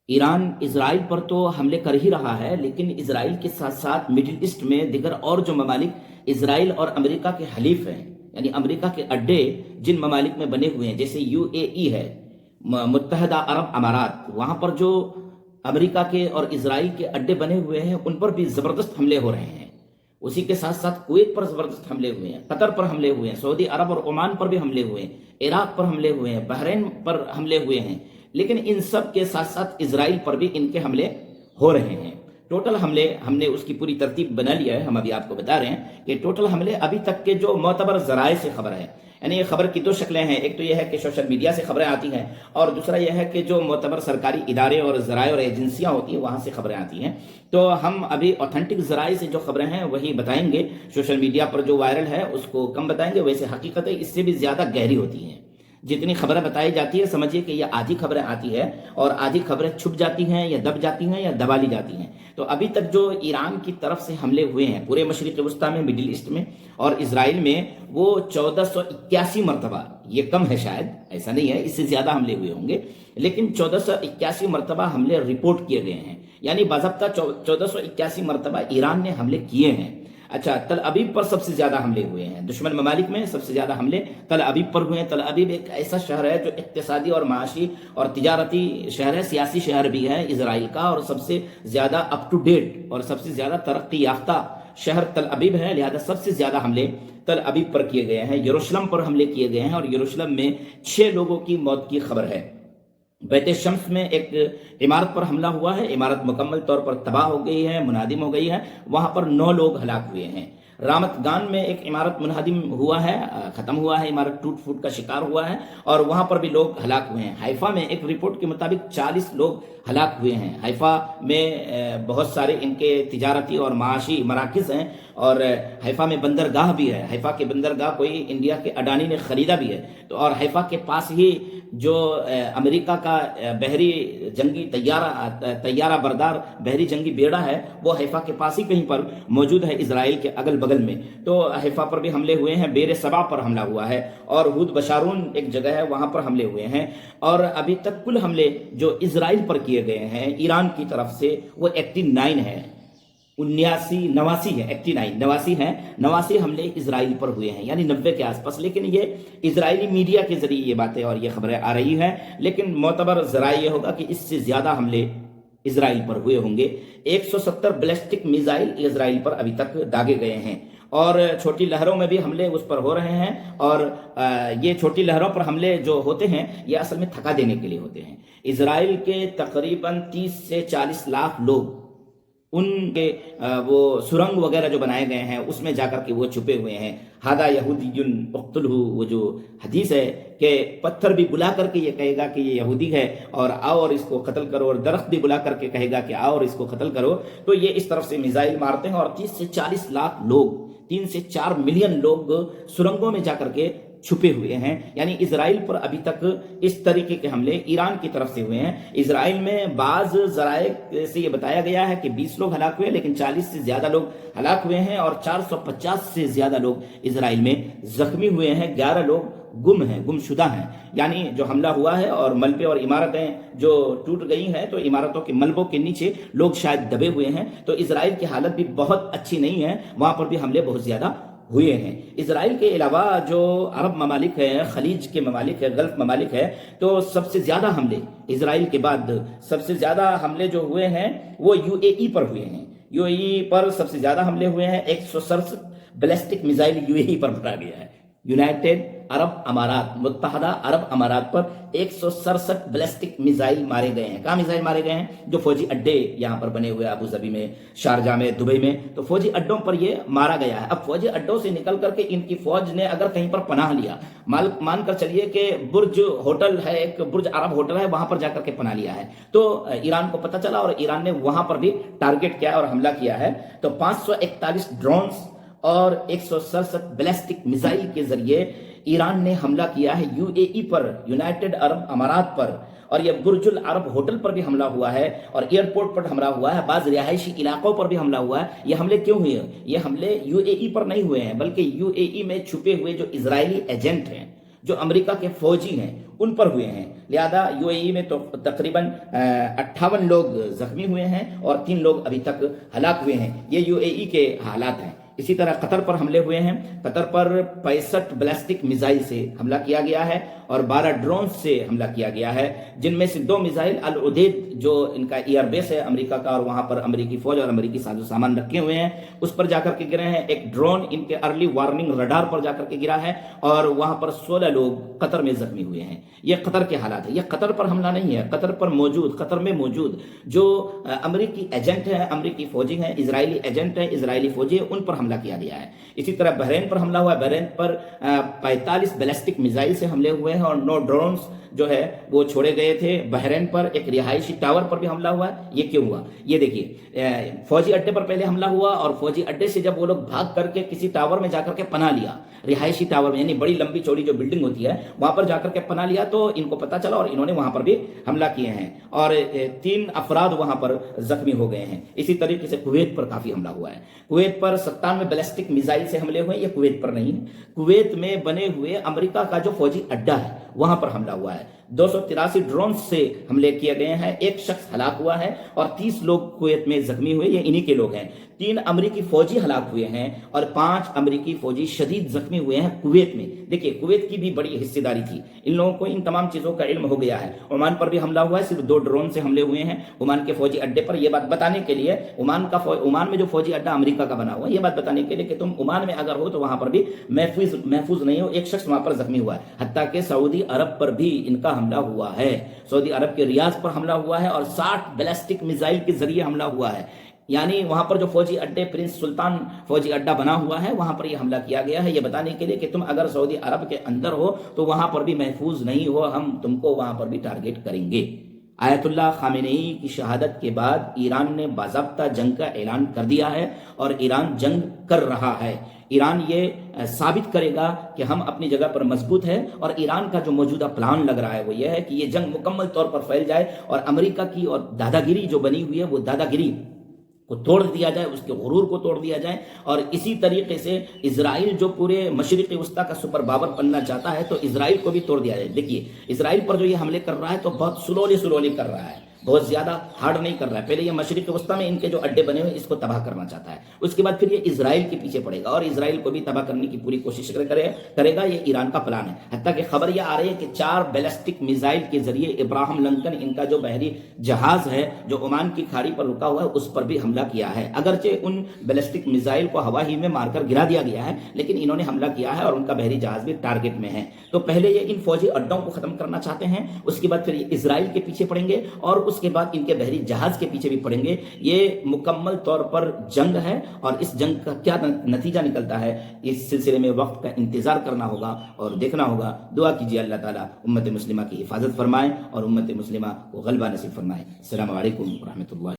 Iran Israel पर तो हमले कर ही रहा है, लेकिन इसराइल के साथ साथ मिडिल ईस्ट में दिगर और जो ममालिक इसराइल और अमेरिका के हलीफ हैं, यानी अमेरिका के अड्डे जिन ममालिक में बने हुए हैं, जैसे यूएई है, मुत्तहदा अरब अमारात, वहाँ पर जो अमेरिका के और इसराइल के अड्डे बने हुए हैं उन पर भी ज़बरदस्त हमले हो रहे हैं। उसी के साथ साथ कुवैत पर ज़बरदस्त हमले हुए हैं, कतर पर हमले हुए हैं, सऊदी अरब और ओमान पर भी हमले हुए हैं, इराक पर हमले हुए हैं, बहरीन पर हमले हुए हैं। लेकिन इन सब के साथ साथ इसराइल पर भी इनके हमले हो रहे हैं। टोटल हमले हमने उसकी पूरी तरतीब बना लिया है, हम अभी आपको बता रहे हैं कि टोटल हमले अभी तक के जो मोतबर ज़राए से खबर है, यानी ये खबर की दो शक्लें हैं। एक तो यह है कि सोशल मीडिया से खबरें आती हैं, और दूसरा यह है कि जो मोतबर सरकारी इदारे और ज़राए और एजेंसियां होती हैं वहाँ से खबरें आती हैं। तो हम अभी ऑथेंटिक ज़राए से जो खबरें हैं वही बताएंगे। सोशल मीडिया पर जो वायरल है उसको कम बताएंगे, वैसे हकीकतें इससे भी ज़्यादा गहरी होती हैं। जितनी खबरें बताई जाती है समझिए कि यह आधी खबरें आती है और आधी खबरें छुप जाती हैं या दब जाती हैं या दबा ली जाती हैं। तो अभी तक जो ईरान की तरफ से हमले हुए हैं पूरे मशरिक़ वस्ता में, मिडिल ईस्ट में और इसराइल में, वो 1481 मरतबा, ये कम है शायद, ऐसा नहीं है, इससे ज़्यादा हमले हुए होंगे, लेकिन 1481 मरतबा हमले रिपोर्ट किए गए हैं। यानी बाज़ाब्ता 1481 मरतबा ईरान ने हमले किए हैं। अच्छा, तल अबीब पर सबसे ज्यादा हमले हुए हैं। दुश्मन ममालिक में सबसे ज्यादा हमले तल अबीब पर हुए हैं। तल अबीब एक ऐसा शहर है जो इक्तिसादी और माशी और तिजारती शहर है, सियासी शहर भी है इसराइल का, और सबसे ज्यादा अप टू डेट और सबसे ज्यादा तरक्की याफ्ता शहर तल अबीब है। लिहाजा सबसे ज्यादा हमले तल अबीब पर किए गए हैं। यरूशलेम पर हमले किए गए हैं और यरूशलेम में 6 लोगों की मौत की खबर है। बैत शम्स में एक इमारत पर हमला हुआ है, इमारत मुकम्मल तौर पर तबाह हो गई है, मुनादिम हो गई है, वहां पर 9 लोग हलाक हुए हैं। रामत गान में एक इमारत मुनादिम हुआ है, ख़त्म हुआ है, इमारत टूट फूट का शिकार हुआ है और वहां पर भी लोग हलाक हुए हैं। हाइफा में एक रिपोर्ट के मुताबिक 40 लोग हलाक हुए हैं। हाइफा में बहुत सारे इनके तिजारती और माशी मराकज़ हैं और हाइफा में बंदरगाह भी है। हाइफा के बंदरगाह कोई इंडिया के अडानी ने ख़रीदा भी है। तो और हाइफा के पास ही जो अमेरिका का बहरी जंगी तैयारा बरदार बहरी जंगी बेड़ा है, वो हाइफा के पास ही कहीं पर मौजूद है, इसराइल के अगल बगल में। तो हाइफा पर भी हमले हुए हैं, बेर सबा पर हमला हुआ है और हुद बशारून एक जगह है वहां पर हमले हुए हैं। और अभी तक कुल हमले जो इसराइल पर किए गए हैं ईरान की तरफ से वो 89 है, 89 है, 89 है, 89 हमले इसराइल पर हुए हैं, यानी 90 के आसपास। लेकिन ये इजरायली मीडिया के जरिए ये बातें और ये खबरें आ रही हैं, लेकिन मोतबर जराए ये होगा कि इससे ज्यादा हमले इसराइल पर हुए होंगे। 170 बैलिस्टिक मिसाइल इसराइल पर अभी तक दागे गए हैं और छोटी लहरों में भी हमले उस पर हो रहे हैं। और ये छोटी लहरों पर हमले जो होते हैं ये असल में थका देने के लिए होते हैं। इसराइल के तकरीबन 30 से 40 लाख लोग उनके वो सुरंग वगैरह जो बनाए गए हैं उसमें जाकर के वो छुपे हुए हैं। हादा यहूदीयुन उक़्तुलहु, वो जो हदीस है कि पत्थर भी बुला करके ये कहेगा कि ये यहूदी है और आओ और इसको कत्ल करो, और दरख्त भी बुला करके कहेगा कि आओ और इसको कत्ल करो। तो ये इस तरफ से मिसाइल मारते हैं और 30 से 40 लाख लोग, 3 से 4 मिलियन लोग सुरंगों में जाकर के छुपे हुए हैं। यानी इसराइल पर अभी तक इस तरीके के हमले ईरान की तरफ से हुए हैं। इसराइल में बाज जराए से ये बताया गया है कि 20 लोग हलाक हुए, लेकिन 40 से ज्यादा लोग हलाक हुए हैं और 450 से ज्यादा लोग इसराइल में जख्मी हुए हैं। 11 लोग गुम हैं, गुमशुदा हैं, यानी जो हमला हुआ है और मलबे और इमारतें जो टूट गई हैं, तो इमारतों के मलबों के नीचे लोग शायद दबे हुए हैं। तो इसराइल की हालत भी बहुत अच्छी नहीं है, वहां पर भी हमले बहुत ज्यादा हुए हैं। इसराइल के अलावा जो अरब ममालिक है, खलीज के ममालिक है, गल्फ ममालिक है, तो सबसे ज्यादा हमले इसराइल के बाद सबसे ज्यादा हमले जो हुए हैं वो यूएई पर हुए हैं। यूएई पर सबसे ज्यादा हमले हुए हैं। 167 बैलिस्टिक मिसाइल यूएई पर मारा गया है। यूनाइटेड अरब अमारात, मुत्तहदा अरब अमारात पर 167 बैलिस्टिक मिसाइल मारे गए हैं। कहाँ मिसाइल मारे गए हैं? जो फौजी अड्डे यहाँ पर बने हुए अबू धाबी में, शारजा में, दुबई में, तो फौजी अड्डों पर ये मारा गया है। अब फौजी अड्डों से निकल करके इनकी फौज ने अगर कहीं पर पनाह लिया, मानकर चलिए कि बुर्ज होटल है, एक बुर्ज अरब होटल है, वहां पर जाकर के पनाह लिया है, तो ईरान को पता चला और ईरान ने वहां पर भी टारगेट किया और हमला किया है। तो 541 ड्रोन्स और 167 बैलिस्टिक मिसाइल के जरिए ईरान ने हमला किया है यूएई पर, यूनाइटेड अरब अमारात पर, और यह बुर्जुल अरब होटल पर भी हमला हुआ है और एयरपोर्ट पर हमला हुआ है, बाज रिहायशी इलाकों पर भी हमला हुआ है। ये हमले क्यों हुए? ये हमले यूएई पर नहीं हुए हैं, बल्कि यूएई में छुपे हुए जो इजरायली एजेंट हैं, जो अमेरिका के फौजी हैं, ان پر ہوئے ہیں، لہذا UAE میں تو تقریباً 58 لوگ زخمی ہوئے ہیں اور 3 لوگ ابھی تک ہلاک ہوئے ہیں۔ یہ UAE کے حالات ہیں۔ اسی طرح قطر پر حملے ہوئے ہیں، قطر پر 65 بیلسٹک میزائل سے حملہ کیا گیا ہے اور 12 ڈرون سے حملہ کیا گیا ہے، جن میں سے 2 میزائل العدید جو ان کا ایئر بیس ہے امریکہ کا، اور وہاں پر امریکی فوج اور امریکی ساز و سامان رکھے ہوئے ہیں، اس پر جا کر کے گرے ہیں۔ ایک ڈرون ان کے ارلی وارننگ رڈار پر جا کر کے گرا ہے اور وہاں پر 16 لوگ قطر میں زخمی ہوئے ہیں۔ یہ قطر کے حالات ہیں۔ یہ قطر پر حملہ نہیں ہے، قطر میں موجود جو امریکی ایجنٹ ہیں، امریکی فوجی ہیں، اسرائیلی ایجنٹ ہیں، اسرائیلی فوجی ہیں، ان پر حملہ کیا گیا ہے۔ اسی طرح بحرین پر حملہ ہوا ہے، بحرین پر 45 بیلسٹک میزائل سے حملے ہوئے ہیں اور 9 ڈرونز جو ہے وہ چھوڑے گئے تھے۔ بحرین پر ایک رہائشی ٹاور پر بھی حملہ ہوا ہے۔ یہ کیوں ہوا؟ یہ دیکھیے، فوجی اڈے پر پہلے حملہ ہوا اور فوجی اڈے سے جب وہ لوگ بھاگ کر کے کسی ٹاور میں جا کر کے پناہ لیا، رہائشی ٹاور میں، یعنی بڑی لمبی چوڑی جو بلڈنگ ہوتی ہے وہاں پر جا کر کے پناہ لیا، تو ان کو پتا چلا اور انہوں نے وہاں پر بھی حملہ کیے ہیں اور 3 افراد وہاں پر زخمی ہو گئے ہیں۔ اسی طریقے سے کویت پر کافی حملہ ہوا ہے۔ کویت پر 97 بیلسٹک میزائل سے حملے ہوئے، یہ کویت پر نہیں ہے، کویت میں بنے ہوئے امریکہ کا جو فوجی اڈا ہے وہاں پر حملہ ہوا ہے۔ 283 ڈرونز سے حملے کیے گئے ہیں، 1 شخص ہلاک ہوا ہے اور 30 لوگ کویت میں زخمی ہوئے، یہ انہی کے لوگ ہیں۔ 3 امریکی فوجی ہلاک ہوئے ہیں اور 5 امریکی فوجی شدید زخمی ہوئے ہیں کویت میں۔ دیکھیے، کویت کی بھی بڑی حصہ داری تھی، ان لوگوں کو ان تمام چیزوں کا علم ہو گیا ہے۔ عمان پر بھی حملہ ہوا ہے، صرف 2 ڈرون سے حملے ہوئے ہیں عمان کے فوجی اڈے پر۔ یہ بات بتانے کے لیے عمان میں جو فوجی اڈا امریکہ کا بنا ہوا ہے، یہ بات بتانے کے لیے کہ تم عمان میں اگر ہو تو وہاں پر بھی محفوظ نہیں ہو۔ 1 شخص وہاں پر زخمی ہوا ہے، حتیٰ کہ سعودی عرب پر بھی ان کا حملہ ہوا ہے، سعودی عرب کے ریاض پر حملہ ہوا ہے اور 60 بیلسٹک میزائل کے ذریعے حملہ ہوا ہے۔ یعنی وہاں پر جو فوجی اڈے پرنس سلطان فوجی اڈا بنا ہوا ہے وہاں پر یہ حملہ کیا گیا ہے، یہ بتانے کے لیے کہ تم اگر سعودی عرب کے اندر ہو تو وہاں پر بھی محفوظ نہیں ہو، ہم تم کو وہاں پر بھی ٹارگٹ کریں گے۔ آیت اللہ خامنئی کی شہادت کے بعد ایران نے باضابطہ جنگ کا اعلان کر دیا ہے اور ایران جنگ کر رہا ہے۔ ایران یہ ثابت کرے گا کہ ہم اپنی جگہ پر مضبوط ہیں، اور ایران کا جو موجودہ پلان لگ رہا ہے وہ یہ ہے کہ یہ جنگ مکمل طور پر پھیل جائے اور امریکہ کی اور دادا گیری جو بنی ہوئی ہے وہ دادا گیری کو توڑ دیا جائے، اس کے غرور کو توڑ دیا جائے، اور اسی طریقے سے اسرائیل جو پورے مشرق وسطیٰ کا سپر پاور بننا چاہتا ہے تو اسرائیل کو بھی توڑ دیا جائے۔ دیکھیے، اسرائیل پر جو یہ حملے کر رہا ہے تو بہت سلولی کر رہا ہے، بہت زیادہ ہارڈ نہیں کر رہا ہے۔ پہلے یہ مشرق وسطیٰ میں ان کے جو اڈے بنے ہوئے اس کو تباہ کرنا چاہتا ہے، اس کے بعد پھر یہ اسرائیل کے پیچھے پڑے گا اور اسرائیل کو بھی تباہ کرنے کی پوری کوشش کرے گا۔ یہ ایران کا پلان ہے، حتیٰ کہ خبر یہ آ رہی ہے کہ 4 بیلسٹک میزائل کے ذریعے ابراہم لنکن ان کا جو بحری جہاز ہے جو عمان کی کھاڑی پر رکا ہوا ہے اس پر بھی حملہ کیا ہے۔ اگرچہ ان بیلسٹک میزائل کو ہوا ہی میں مار کر گرا دیا گیا ہے، لیکن انہوں نے حملہ کیا ہے اور ان کا بحری جہاز بھی ٹارگٹ میں ہے۔ تو پہلے یہ ان فوجی اڈوں کو ختم کرنا چاہتے ہیں، اس کے بعد پھر یہ اسرائیل کے پیچھے پڑیں گے اور اس کے بعد ان کے بحری جہاز کے پیچھے بھی پڑیں گے۔ یہ مکمل طور پر جنگ ہے اور اس جنگ کا کیا نتیجہ نکلتا ہے اس سلسلے میں وقت کا انتظار کرنا ہوگا اور دیکھنا ہوگا۔ دعا کیجیے اللہ تعالیٰ امت مسلمہ کی حفاظت فرمائے اور امت مسلمہ کو غلبہ نصیب فرمائے۔ السلام علیکم ورحمۃ اللہ۔